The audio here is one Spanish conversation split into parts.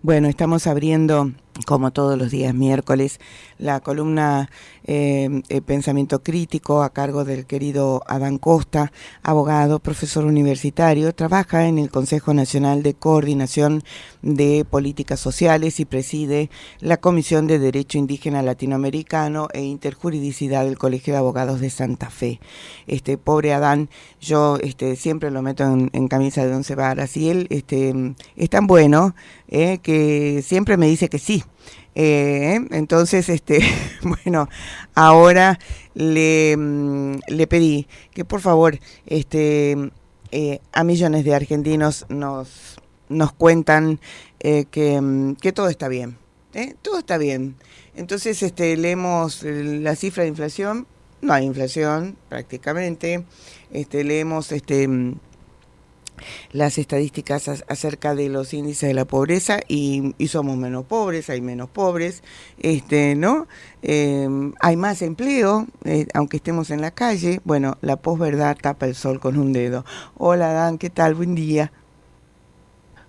Bueno, estamos abriendo, como todos los días miércoles, la columna Pensamiento Crítico a cargo del querido Adán Costa, abogado, profesor universitario, trabaja en el Consejo Nacional de Coordinación de Políticas Sociales y preside la Comisión de Derecho Indígena Latinoamericano e Interjuridicidad del Colegio de Abogados de Santa Fe. Pobre Adán, yo siempre lo meto en camisa de 11 varas y él es tan bueno que siempre me dice que sí. Entonces, bueno, ahora le pedí que por favor, a millones de argentinos nos cuentan que todo está bien, todo está bien. Entonces, leemos la cifra de inflación, no hay inflación prácticamente, leemos las estadísticas acerca de los índices de la pobreza y somos menos pobres, hay menos pobres, ¿no? Hay más empleo, aunque estemos en la calle. Bueno, la posverdad tapa el sol con un dedo. Hola, Dan, ¿qué tal? Buen día.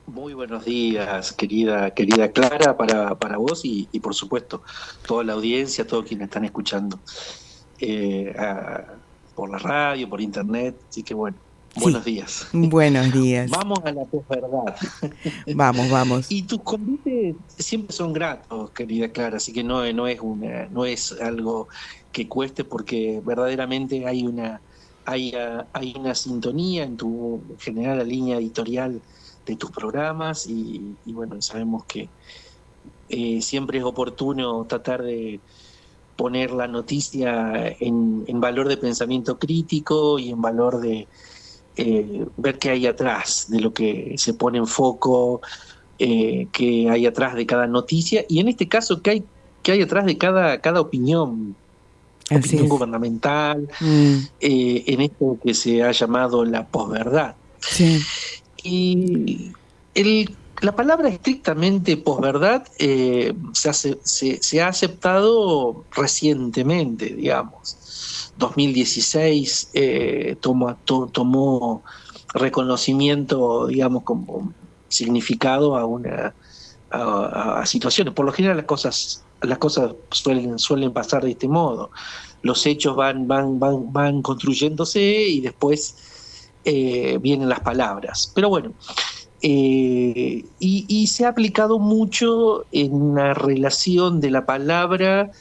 Muy buenos días, querida Clara, para vos y por supuesto toda la audiencia, todos quienes están escuchando por la radio, por internet, así que bueno. Buenos días. Buenos días. Vamos a la posverdad. Vamos. Y tus convites siempre son gratos, querida Clara, así que no es algo que cueste, porque verdaderamente hay una sintonía en general la línea editorial de tus programas y bueno, sabemos que siempre es oportuno tratar de poner la noticia en valor de pensamiento crítico y en valor de ver qué hay atrás de lo que se pone en foco, qué hay atrás de cada noticia, y en este caso, qué hay atrás de cada opinión gubernamental, en esto que se ha llamado la posverdad. Sí. Y la palabra estrictamente posverdad se ha aceptado recientemente, digamos. 2016 tomó reconocimiento, digamos, como significado a situaciones. Por lo general las cosas suelen pasar de este modo. Los hechos van construyéndose y después vienen las palabras. Pero bueno, y se ha aplicado mucho en la relación de la palabra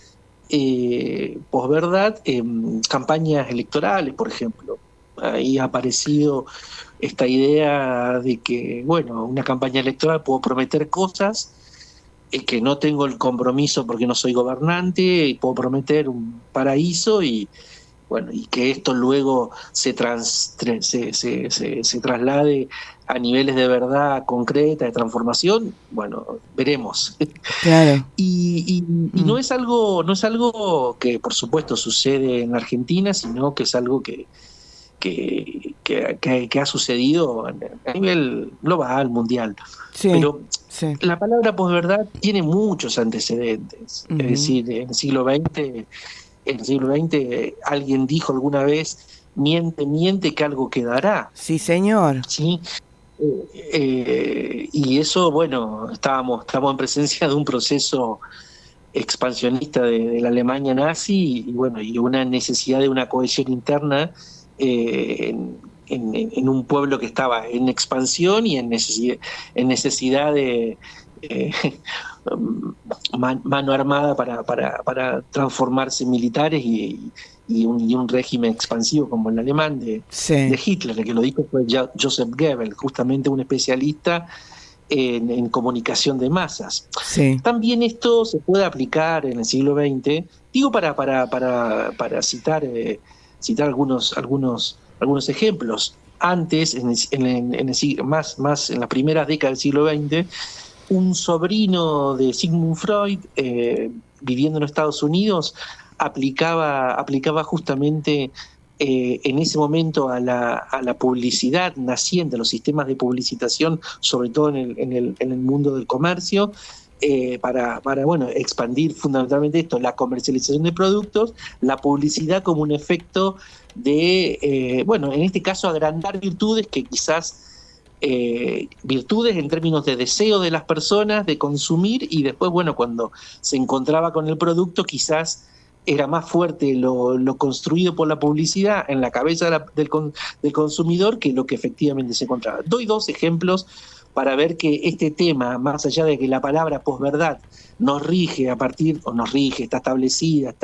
posverdad en campañas electorales, por ejemplo. Ahí ha aparecido esta idea de que, bueno, una campaña electoral puedo prometer cosas que no tengo el compromiso porque no soy gobernante, y puedo prometer un paraíso y bueno, y que esto luego se traslade a niveles de verdad concreta, de transformación, bueno, veremos. Claro. Y no es algo que por supuesto sucede en Argentina, sino que es algo que ha sucedido a nivel global, mundial. Sí, pero sí. La palabra posverdad tiene muchos antecedentes. Es decir, en el siglo XX alguien dijo alguna vez: miente que algo quedará. Sí, señor. ¿Sí? Y eso, bueno, estábamos en presencia de un proceso expansionista de la Alemania nazi y bueno, y una necesidad de una cohesión interna en un pueblo que estaba en expansión y en necesidad de mano armada para transformarse en militares y un régimen expansivo como el alemán de Hitler. El que lo dijo fue Joseph Goebbels, justamente un especialista en comunicación de masas. Sí. También esto se puede aplicar en el siglo XX, digo para citar algunos ejemplos. Antes, más en las primeras décadas del siglo XX, un sobrino de Sigmund Freud, viviendo en Estados Unidos, aplicaba justamente en ese momento a la publicidad naciente, a los sistemas de publicitación, sobre todo en el mundo del comercio, para bueno, expandir fundamentalmente esto, la comercialización de productos, la publicidad como un efecto de, bueno, en este caso agrandar virtudes que quizás virtudes en términos de deseo de las personas de consumir, y después, bueno, cuando se encontraba con el producto, quizás era más fuerte lo construido por la publicidad en la cabeza del consumidor que lo que efectivamente se encontraba. Doy 2 ejemplos para ver que este tema, más allá de que la palabra posverdad nos rige está establecida,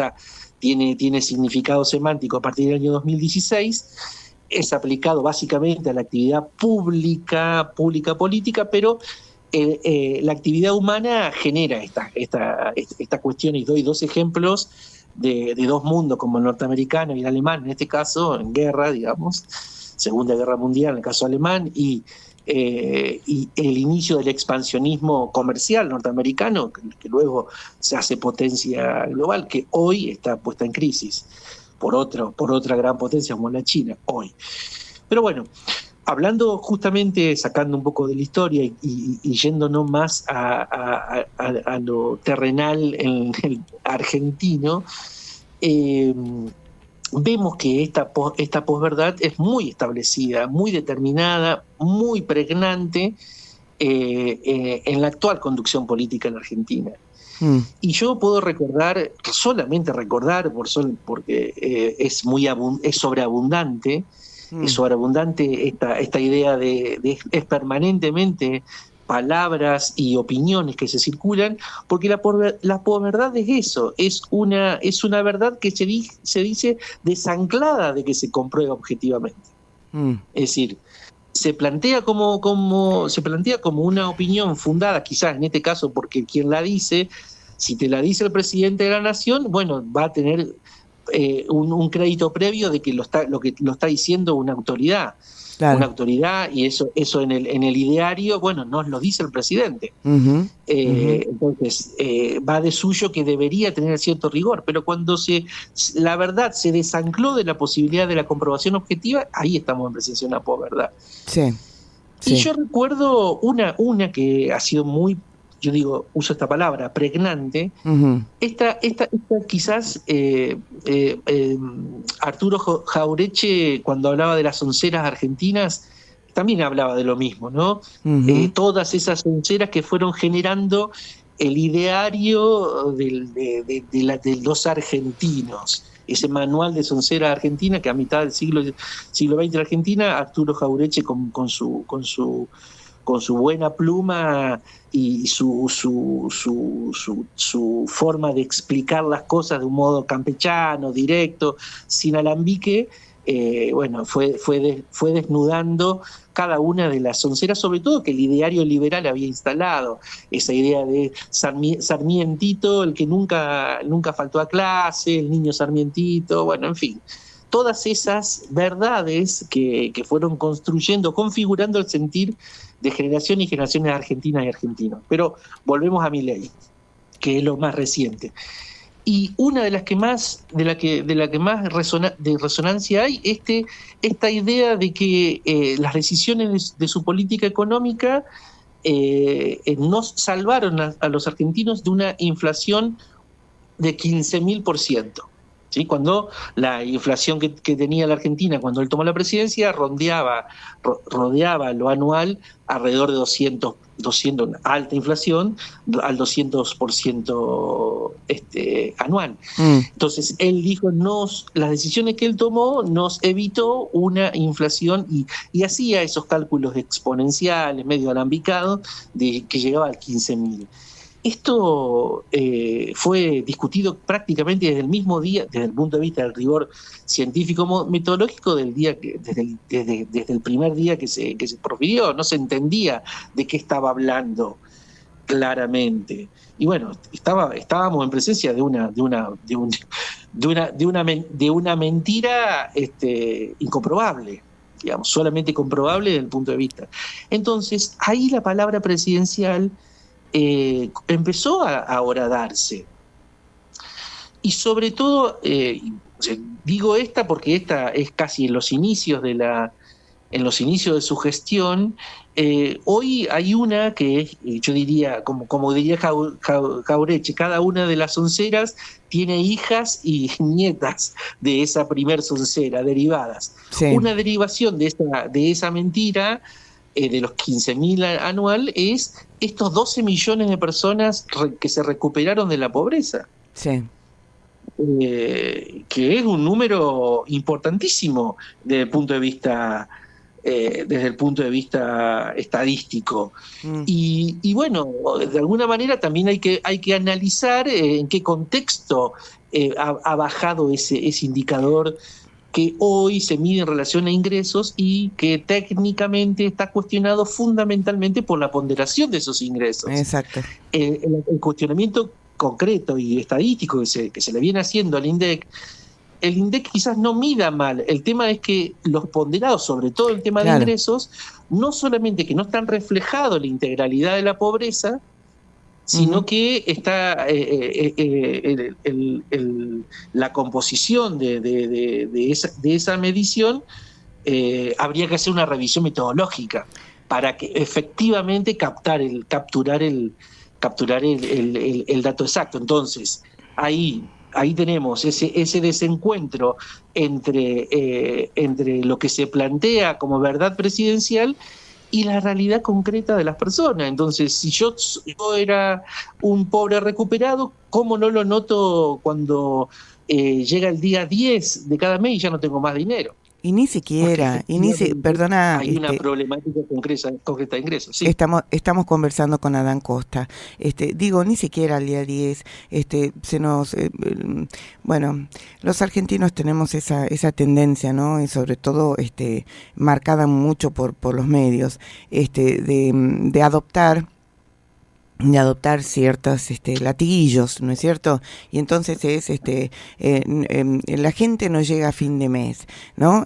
tiene significado semántico a partir del año 2016, es aplicado básicamente a la actividad pública política, pero la actividad humana genera esta cuestión, y doy 2 ejemplos de 2 mundos, como el norteamericano y el alemán, en este caso, en guerra, digamos, Segunda Guerra Mundial, en el caso alemán, y el inicio del expansionismo comercial norteamericano, que luego se hace potencia global, que hoy está puesta en crisis por otra gran potencia como la China hoy. Pero bueno, hablando justamente, sacando un poco de la historia y yéndonos más a lo terrenal en el argentino, vemos que esta posverdad es muy establecida, muy determinada, muy pregnante en la actual conducción política en Argentina. Y yo puedo solamente recordar, porque es sobreabundante, esta idea es permanentemente palabras y opiniones que se circulan, porque la posverdad es eso, es una verdad que se dice desanclada de que se comprueba objetivamente. Es decir, se plantea como una opinión fundada, quizás en este caso porque quien la dice, si te la dice el presidente de la nación, bueno, va a tener un crédito previo de que lo está diciendo una autoridad. Claro. Una autoridad, y eso en el ideario, bueno, nos lo dice el presidente. Entonces, va de suyo que debería tener cierto rigor, pero cuando la verdad se desancló de la posibilidad de la comprobación objetiva, ahí estamos en presencia de una posverdad. Sí. Y yo recuerdo una que ha sido muy, yo digo, uso esta palabra, pregnante. Esta quizás Arturo Jauretche, cuando hablaba de las onceras argentinas, también hablaba de lo mismo, ¿no? Todas esas onceras que fueron generando el ideario de los argentinos. Ese manual de soncera argentina que a mitad del siglo XX de Argentina, Arturo Jauretche con su buena pluma y su forma de explicar las cosas de un modo campechano, directo, sin alambique, bueno, fue desnudando cada una de las onceras, sobre todo que el ideario liberal había instalado, esa idea de Sarmientito, el que nunca faltó a clase, el niño Sarmientito, bueno, en fin. Todas esas verdades que fueron configurando el sentir de generación y generaciones argentinas y argentinos. Pero volvemos a Milei, que es lo más reciente. Y una de las que más, de la que más de resonancia hay, esta idea de que las decisiones de su política económica nos salvaron a los argentinos de una inflación de 15.000%. ¿Sí? Cuando la inflación que tenía la Argentina cuando él tomó la presidencia rodeaba lo anual alrededor de 200 alta inflación, al 200% anual. Entonces él dijo, las decisiones que él tomó nos evitó una inflación y hacía esos cálculos exponenciales, medio alambicados, de que llegaba al 15.000. Esto fue discutido prácticamente desde el mismo día, desde el punto de vista del rigor científico metodológico desde el primer día que se profirió. No se entendía de qué estaba hablando claramente. Y bueno, estábamos en presencia de una mentira incomprobable, digamos, solamente comprobable desde el punto de vista. Entonces, ahí la palabra presidencial empezó a horadarse. Y sobre todo, digo esta porque esta es casi en los inicios de su gestión. Hoy hay una que yo diría, como diría Jauretche, cada una de las onceras tiene hijas y nietas de esa primer soncera, derivadas. Sí. Una derivación de esa mentira de los 15.000 anual es estos 12 millones de personas que se recuperaron de la pobreza. Sí. Que es un número importantísimo desde el punto de vista estadístico. Y bueno, de alguna manera también hay que analizar en qué contexto ha bajado ese indicador que hoy se mide en relación a ingresos y que técnicamente está cuestionado fundamentalmente por la ponderación de esos ingresos. Exacto. El cuestionamiento concreto y estadístico que se le viene haciendo al INDEC, el INDEC quizás no mida mal, el tema es que los ponderados, sobre todo el tema de ingresos, no solamente que no están reflejados en la integralidad de la pobreza, sino que está la composición de esa medición, habría que hacer una revisión metodológica para que efectivamente capturar el dato exacto. Entonces, ahí tenemos ese desencuentro entre lo que se plantea como verdad presidencial y la realidad concreta de las personas. Entonces, si yo era un pobre recuperado, ¿cómo no lo noto cuando llega el día 10 de cada mes y ya no tengo más dinero? Y ni siquiera, perdona. Hay una problemática concreta de ingresos. Sí. Estamos conversando con Adán Costa. Ni siquiera al día 10, bueno, los argentinos tenemos esa tendencia, ¿no? Y sobre todo, marcada mucho por los medios, de adoptar ciertos latiguillos, ¿no es cierto? Y entonces la gente no llega a fin de mes, ¿no?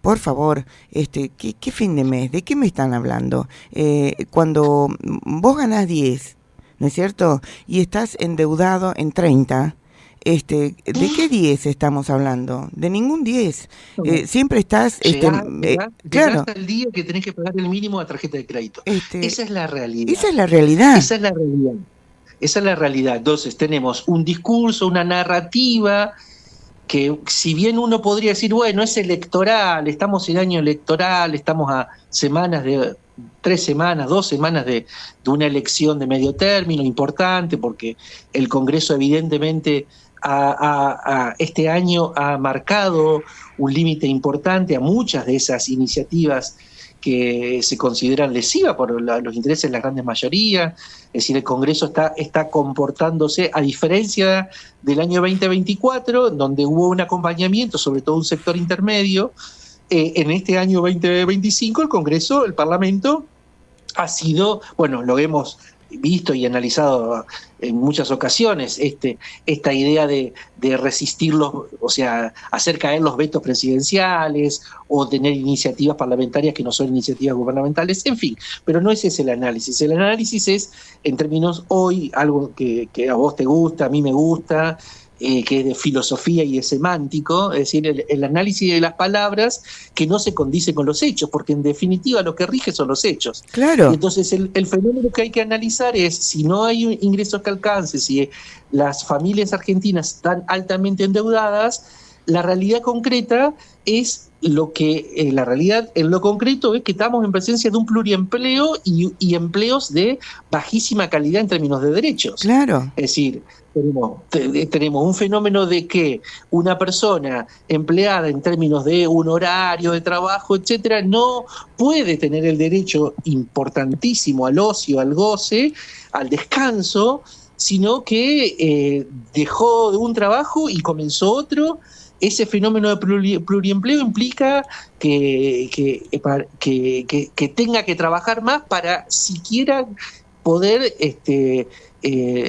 Por favor, ¿qué fin de mes? ¿De qué me están hablando? Cuando vos ganás 10, ¿no es cierto? Y estás endeudado en 30, ¿de qué 10 estamos hablando? De ningún 10. Siempre estás... claro. Hasta el día que tenés que pagar el mínimo de tarjeta de crédito. Esa es la realidad. Esa es la realidad. Esa es la realidad. Entonces tenemos un discurso, una narrativa, que si bien uno podría decir, bueno, es electoral, estamos en año electoral, estamos a 3 semanas, 2 semanas de una elección de medio término importante, porque el Congreso evidentemente este año ha marcado un límite importante a muchas de esas iniciativas que se consideran lesivas por los intereses de la grandes mayorías. Es decir, el Congreso está comportándose, a diferencia del año 2024, donde hubo un acompañamiento, sobre todo un sector intermedio. En este año 2025 el Congreso, el Parlamento, ha sido, bueno, lo hemos visto y analizado en muchas ocasiones, esta idea de resistir o sea, hacer caer los vetos presidenciales o tener iniciativas parlamentarias que no son iniciativas gubernamentales, en fin, pero no ese es el análisis. El análisis es, en términos hoy, algo que a vos te gusta, a mí me gusta, que es de filosofía y es semántico, es decir, el análisis de las palabras que no se condice con los hechos, porque en definitiva lo que rige son los hechos. Claro. Y entonces el fenómeno que hay que analizar es, si no hay ingresos que alcancen, si las familias argentinas están altamente endeudadas, la realidad concreta es la realidad en lo concreto es que estamos en presencia de un pluriempleo y empleos de bajísima calidad en términos de derechos. Claro. Es decir, tenemos un fenómeno de que una persona empleada en términos de un horario de trabajo, etcétera, no puede tener el derecho importantísimo al ocio, al goce, al descanso, sino que dejó un trabajo y comenzó otro. Ese fenómeno de pluriempleo implica que tenga que trabajar más para siquiera poder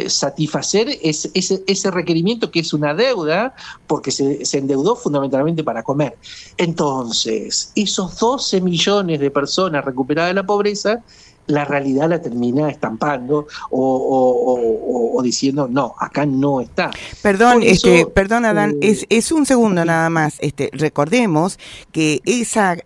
satisfacer ese requerimiento, que es una deuda, porque se endeudó fundamentalmente para comer. Entonces, esos 12 millones de personas recuperadas de la pobreza la realidad la termina estampando o diciendo, no, acá no está. Perdón, perdón, Adán, Eh, es un segundo sí, nada más. Recordemos que esa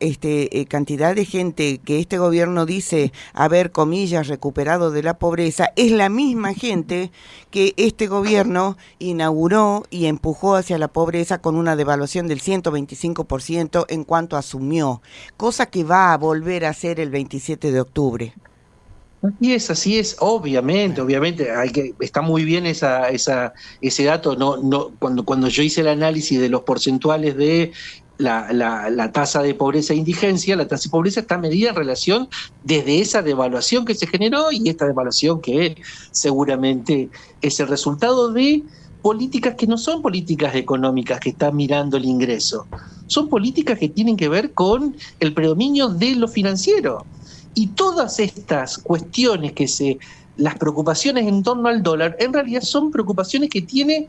cantidad de gente que este gobierno dice haber, comillas, recuperado de la pobreza, es la misma gente que este gobierno inauguró y empujó hacia la pobreza con una devaluación del 125% en cuanto asumió, cosa que va a volver a hacer el 27 de octubre. así es, obviamente, Bueno. obviamente, está muy bien ese dato. Cuando yo hice el análisis de los porcentuales de la tasa de pobreza e indigencia, la tasa de pobreza está medida en relación desde esa devaluación que se generó y esta devaluación que seguramente es el resultado de políticas que no son políticas económicas que están mirando el ingreso, son políticas que tienen que ver con el predominio de lo financiero. Y todas estas cuestiones las preocupaciones en torno al dólar, en realidad son preocupaciones que tiene,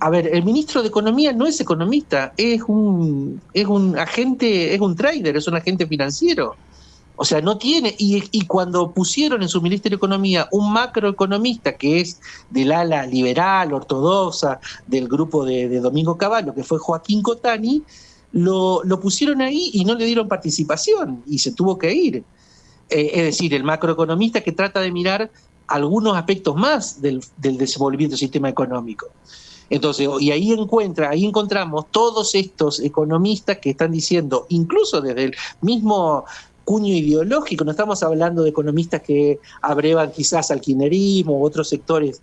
a ver, el ministro de Economía no es economista, es un agente, es un trader, es un agente financiero. O sea, no tiene, y cuando pusieron en su Ministerio de Economía un macroeconomista que es del ala liberal, ortodoxa, del grupo de Domingo Cavallo, que fue Joaquín Cotani, lo pusieron ahí y no le dieron participación y se tuvo que ir. Es decir, el macroeconomista que trata de mirar algunos aspectos más del desenvolvimiento del sistema económico. Entonces, y ahí encontramos todos estos economistas que están diciendo, incluso desde el mismo cuño ideológico, no estamos hablando de economistas que abrevan quizás al kirchnerismo u otros sectores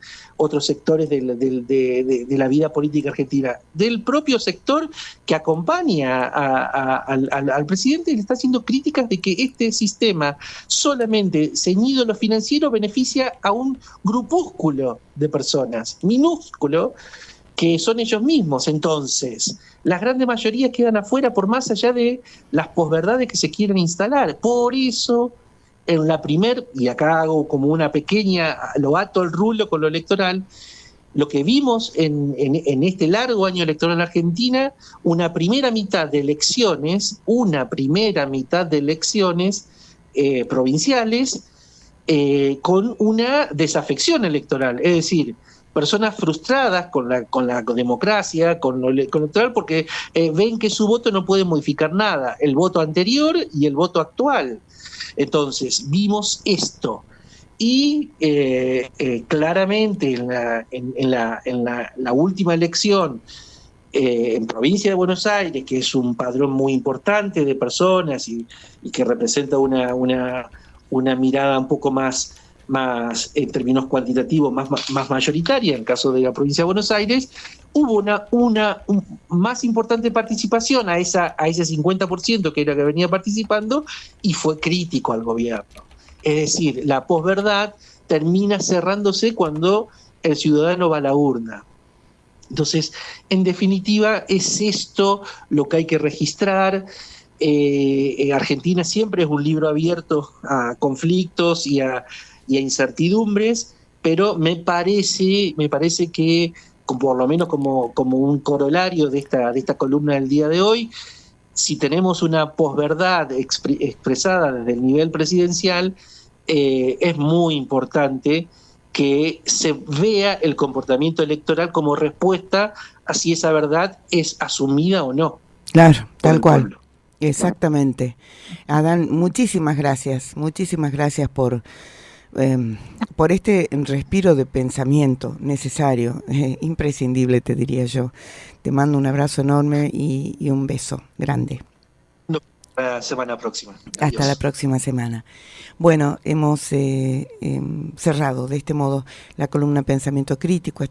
de la vida política argentina, del propio sector que acompaña al presidente, le está haciendo críticas de que este sistema solamente ceñido a lo financiero beneficia a un grupúsculo de personas, minúsculo, que son ellos mismos. Entonces, las grandes mayorías quedan afuera por más allá de las posverdades que se quieren instalar. Por eso, en la y acá hago como una pequeña, lo ato el rulo con lo electoral, lo que vimos en este largo año electoral en Argentina, una primera mitad de elecciones provinciales, con una desafección electoral, es decir, personas frustradas con la democracia, con lo electoral, porque ven que su voto no puede modificar nada, el voto anterior y el voto actual. Entonces, vimos esto. Y claramente en la última elección, en provincia de Buenos Aires, que es un padrón muy importante de personas y que representa una mirada un poco más en términos cuantitativos, más mayoritaria, en el caso de la provincia de Buenos Aires, hubo una más importante participación a ese 50% que era que venía participando, y fue crítico al gobierno. Es decir, la posverdad termina cerrándose cuando el ciudadano va a la urna. Entonces, en definitiva, es esto lo que hay que registrar. Argentina siempre es un libro abierto a conflictos y a incertidumbres, pero me parece que, por lo menos como un corolario de esta columna del día de hoy, si tenemos una posverdad expresada desde el nivel presidencial, es muy importante que se vea el comportamiento electoral como respuesta a si esa verdad es asumida o no. Claro, tal cual. Exactamente. Adán, muchísimas gracias por este respiro de pensamiento necesario, imprescindible, te diría yo. Te mando un abrazo enorme y un beso grande. La semana próxima. Adiós. Hasta la próxima semana. Bueno, hemos cerrado de este modo la columna Pensamiento Crítico.